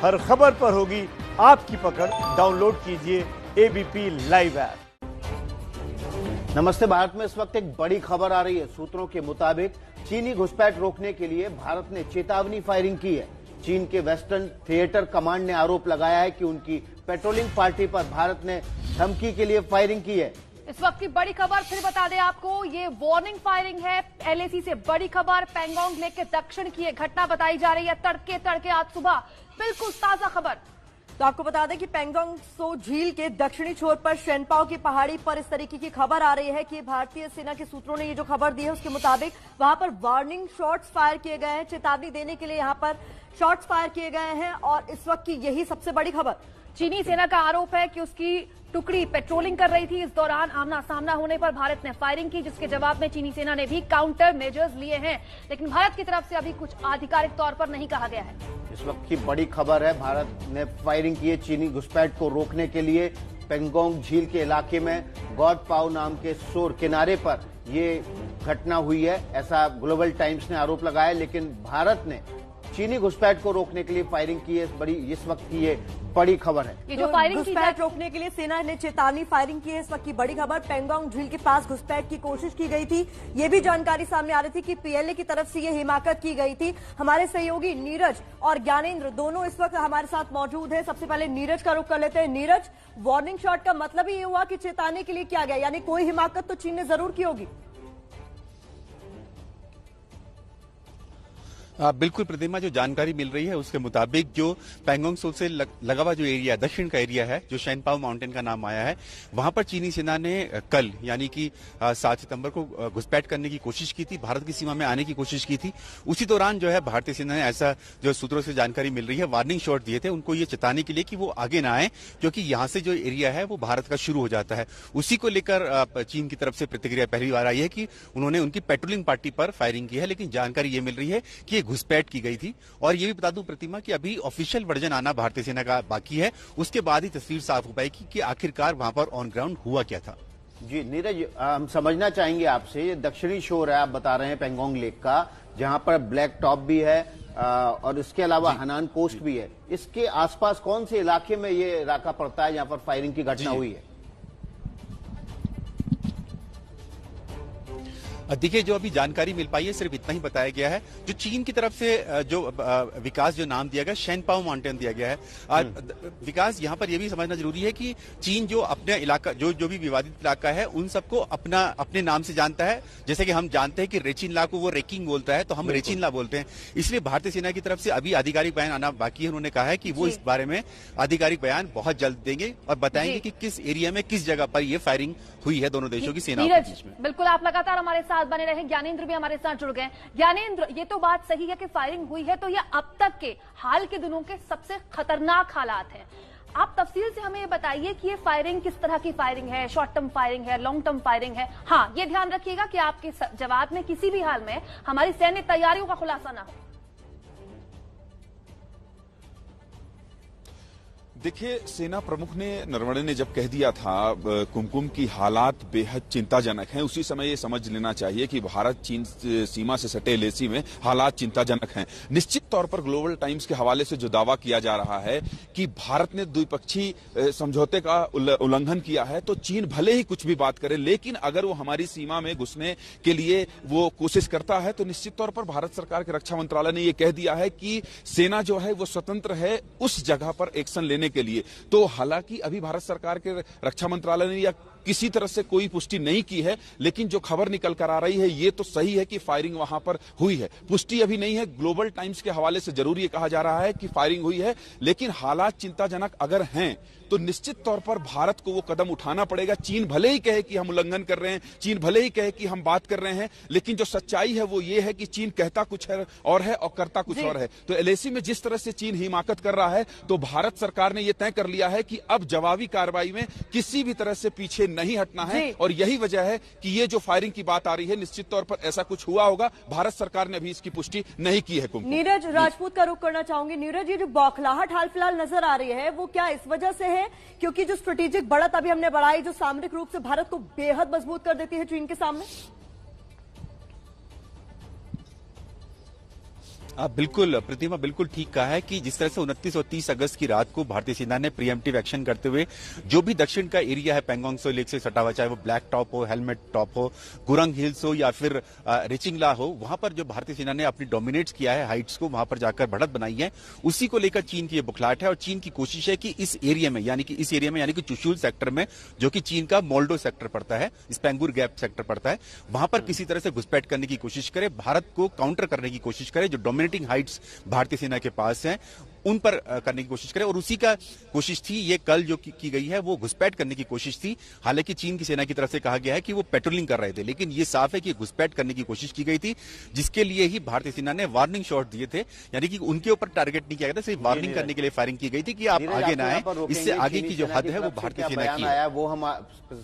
हर खबर पर होगी आपकी पकड़। डाउनलोड कीजिए एबीपी लाइव ऐप। नमस्ते। भारत में इस वक्त एक बड़ी खबर आ रही है। सूत्रों के मुताबिक चीनी घुसपैठ रोकने के लिए भारत ने चेतावनी फायरिंग की है। चीन के वेस्टर्न थिएटर कमांड ने आरोप लगाया है कि उनकी पेट्रोलिंग पार्टी पर भारत ने धमकी के लिए फायरिंग की है। इस वक्त की बड़ी खबर फिर बता दें आपको, ये वार्निंग फायरिंग है। एलएसी से बड़ी खबर, पैंगोंग लेक के दक्षिण की ये घटना बताई जा रही है। तड़के तड़के आज सुबह बिल्कुल ताजा खबर। तो आपको बता दें कि पैंगोंग त्सो झील के दक्षिणी छोर पर शेनपाओ की पहाड़ी पर इस तरीके की खबर आ रही है कि भारतीय सेना के सूत्रों ने ये जो खबर दी है उसके मुताबिक वहां पर वार्निंग शॉट्स फायर किए गए हैं। चेतावनी देने के लिए यहां पर शॉट्स फायर किए गए हैं और इस वक्त की यही सबसे बड़ी खबर। चीनी सेना का आरोप है कि उसकी टुकड़ी पेट्रोलिंग कर रही थी। इस दौरान आमना सामना होने पर भारत ने फायरिंग की, जिसके जवाब में चीनी सेना ने भी काउंटर मेजर्स लिए हैं, लेकिन भारत की तरफ से अभी कुछ आधिकारिक तौर पर नहीं कहा गया है। इस वक्त की बड़ी खबर है, भारत ने फायरिंग की है चीनी घुसपैठ को रोकने के लिए। पैंगोंग झील के इलाके में गॉड पाओ नाम के शोर किनारे पर ये घटना हुई है, ऐसा ग्लोबल टाइम्स ने आरोप लगाया। लेकिन भारत ने चीनी घुसपैठ को रोकने के लिए फायरिंग की है। इस वक्त की ये बड़ी खबर है। ये जो फायरिंग की घुसपैठ रोकने के लिए सेना ने चेतावनी फायरिंग की है। इस वक्त की बड़ी खबर, पैंगोंग झील के पास घुसपैठ की कोशिश की गई थी। ये भी जानकारी सामने आ रही थी कि पीएलए की तरफ से ये हिमाकत की गई थी। हमारे सहयोगी नीरज और ज्ञानेंद्र दोनों इस वक्त हमारे साथ मौजूद है। सबसे पहले नीरज का रुख कर लेते हैं। नीरज, वार्निंग शॉट का मतलब ही ये हुआ कि चेताने के लिए किया गया, यानी कोई हिमाकत तो चीन ने जरूर की होगी। बिल्कुल प्रतिमा, जो जानकारी मिल रही है उसके मुताबिक जो पैंगोंग त्सो से लगा हुआ जो एरिया, दक्षिण का एरिया है, जो शेनपाओ माउंटेन का नाम आया है, वहां पर चीनी सेना ने कल यानी कि 7 सितंबर को घुसपैठ करने की कोशिश की थी, भारत की सीमा में आने की कोशिश की थी। उसी दौरान जो है भारतीय सेना ने, ऐसा जो सूत्रों से जानकारी मिल रही है, वार्निंग शॉट दिए थे उनको ये चेताने के लिए कि वो आगे ना आए, क्योंकि यहाँ से जो एरिया है वो भारत का शुरू हो जाता है। उसी को लेकर चीन की तरफ से प्रतिक्रिया पहली बार आई है कि उन्होंने उनकी पेट्रोलिंग पार्टी पर फायरिंग की है। लेकिन जानकारी ये मिल रही है कि घुसपैठ की गई थी। और ये भी बता दूं प्रतिमा कि अभी ऑफिशियल वर्जन आना भारतीय सेना का बाकी है, उसके बाद ही तस्वीर साफ हो पाएगी कि आखिरकार वहां पर ऑन ग्राउंड हुआ क्या था। जी नीरज, हम समझना चाहेंगे आपसे, ये दक्षिणी शोर है आप बता रहे हैं पैंगोंग लेक का, जहां पर ब्लैक टॉप भी है और इसके अलावा हनान पोस्ट भी है। इसके आसपास कौन से इलाके में ये इलाका पड़ता है जहां पर फायरिंग की घटना हुई है? देखिए, जो अभी जानकारी मिल पाई है सिर्फ इतना ही बताया गया है। जो चीन की तरफ से जो विकास जो नाम दिया गया, शेनपाओ माउंटेन दिया गया है। विकास, यहाँ पर यह भी समझना जरूरी है कि चीन जो अपने इलाका, जो भी विवादित इलाका है, उन सबको अपने नाम से जानता है। जैसे कि हम जानते हैं कि रेचिनला को वो रेकिंग बोलता है, तो हम रेचिनला बोलते हैं। इसलिए भारतीय सेना की तरफ से अभी आधिकारिक बयान आना बाकी है। उन्होंने कहा है कि वो इस बारे में आधिकारिक बयान बहुत जल्द देंगे और बताएंगे कि किस एरिया में, किस जगह पर यह फायरिंग हुई है दोनों देशों की सेनाओं के बीच में। बिल्कुल, आप लगातार हमारे साथ बने रहे। ज्ञानेंद्र भी हमारे साथ जुड़ गए। ज्ञानेंद्र, ये तो बात सही है कि फायरिंग हुई है, तो ये अब तक के हाल के दिनों के सबसे खतरनाक हालात हैं। आप तफसील से हमें ये बताइए कि ये फायरिंग किस तरह की फायरिंग है, शॉर्ट टर्म फायरिंग है, लॉन्ग टर्म फायरिंग है। हाँ, ये ध्यान रखिएगा कि आपके जवाब में किसी भी हाल में हमारी सैन्य तैयारियों का खुलासा ना हो। देखिए, सेना प्रमुख ने, नरवणे ने जब कह दिया था कुमकुम की हालात बेहद चिंताजनक हैं, उसी समय ये समझ लेना चाहिए कि भारत चीन सीमा से सटे एलएसी में हालात चिंताजनक हैं। निश्चित तौर पर ग्लोबल टाइम्स के हवाले से जो दावा किया जा रहा है कि भारत ने द्विपक्षीय समझौते का उल्लंघन किया है, तो चीन भले ही कुछ भी बात करे, लेकिन अगर वो हमारी सीमा में घुसने के लिए वो कोशिश करता है, तो निश्चित तौर पर भारत सरकार के रक्षा मंत्रालय ने ये कह दिया है कि सेना जो है वो स्वतंत्र है उस जगह पर एक्शन लेने के लिए। तो हालांकि अभी भारत सरकार के रक्षा मंत्रालय ने या किसी तरह से कोई पुष्टि नहीं की है, लेकिन जो खबर निकल कर आ रही है ये तो सही है कि फायरिंग वहां पर हुई है। पुष्टि अभी नहीं है। ग्लोबल टाइम्स के हवाले से जरूर ये कहा जा रहा है कि फायरिंग हुई है, लेकिन हालात चिंताजनक अगर हैं तो निश्चित तौर पर भारत को वो कदम उठाना पड़ेगा। चीन भले ही कहे कि हम उल्लंघन कर रहे हैं, चीन भले ही कहे कि हम बात कर रहे हैं, लेकिन जो सच्चाई है वो ये है कि चीन कहता कुछ है और करता कुछ और है। तो एलएसी में जिस तरह से चीन हिमाकत कर रहा है, तो भारत सरकार ने यह तय कर लिया है कि अब जवाबी कार्रवाई में किसी भी तरह से पीछे नहीं हटना है। और यही वजह है कि ये जो फायरिंग की बात आ रही है, निश्चित तौर पर ऐसा कुछ हुआ होगा। भारत सरकार ने अभी इसकी पुष्टि नहीं की है। नीरज राजपूत का रुख करना चाहूंगी। नीरज, ये जो बौखलाहट हाल फिलहाल नजर आ रही है वो क्या इस वजह से है क्योंकि जो स्ट्रेटेजिक बढ़त अभी हमने बढ़ाई, जो सामरिक रूप से भारत को बेहद मजबूत कर देती है चीन के सामने? बिल्कुल प्रतिमा, बिल्कुल ठीक कहा है कि जिस तरह से 29 और 30 अगस्त की रात को भारतीय सेना ने प्रीएम्प्टिव एक्शन करते हुए जो भी दक्षिण का एरिया है पेंगोंग सो लेक से सटा हुआ, चाहे वो ब्लैक टॉप हो, हेलमेट टॉप हो, गुरंग हिल्स हो या फिर रिचिंगला हो, वहां पर जो भारतीय सेना ने अपनी डोमिनेट्स किया है हाइट्स को, वहां पर जाकर बढ़त बनाई है, उसी को लेकर चीन की ये बुखलाहट है। और चीन की कोशिश है कि इस एरिया में यानी कि चुशुल सेक्टर में, जो कि चीन का मोल्डो सेक्टर पड़ता है, स्पेंगुर गैप सेक्टर पड़ता है, वहां पर किसी तरह से घुसपैठ करने की कोशिश करे, भारत को काउंटर करने की कोशिश करे, जो डोमिनेटिंग हाइट्स भारतीय सेना के पास हैं उन पर करने की कोशिश करे। और उसी का कोशिश थी ये कल जो की गई है, वो घुसपैठ करने की कोशिश थी। हालांकि चीन की सेना की तरफ से कहा गया है कि वो पेट्रोलिंग कर रहे थे, लेकिन ये साफ है कि घुसपैठ करने की कोशिश की गई थी, जिसके लिए ही भारतीय सेना ने वार्निंग शॉट दिए थे, यानी कि उनके ऊपर टारगेट नहीं किया गया था, सिर्फ वार्निंग करने के लिए फायरिंग की गई थी कि आप आगे ना आए। इससे आगे की जो हद है वो भारतीय सेना की है। वो हम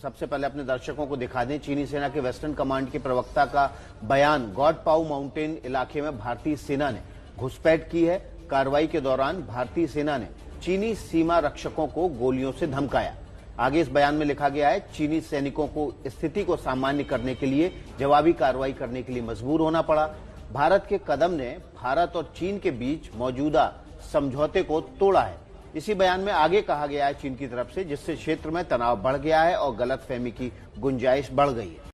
सबसे पहले अपने दर्शकों को दिखा दें। चीनी सेना के वेस्टर्न कमांड के प्रवक्ता का बयान, गॉड पाउ माउंटेन इलाके में भारतीय सेना ने घुसपैठ की है। कार्रवाई के दौरान भारतीय सेना ने चीनी सीमा रक्षकों को गोलियों से धमकाया। आगे इस बयान में लिखा गया है, चीनी सैनिकों को स्थिति को सामान्य करने के लिए जवाबी कार्रवाई करने के लिए मजबूर होना पड़ा। भारत के कदम ने भारत और चीन के बीच मौजूदा समझौते को तोड़ा है। इसी बयान में आगे कहा गया है चीन की तरफ से, जिससे क्षेत्र में तनाव बढ़ गया है और गलतफहमी की गुंजाइश बढ़ गई है।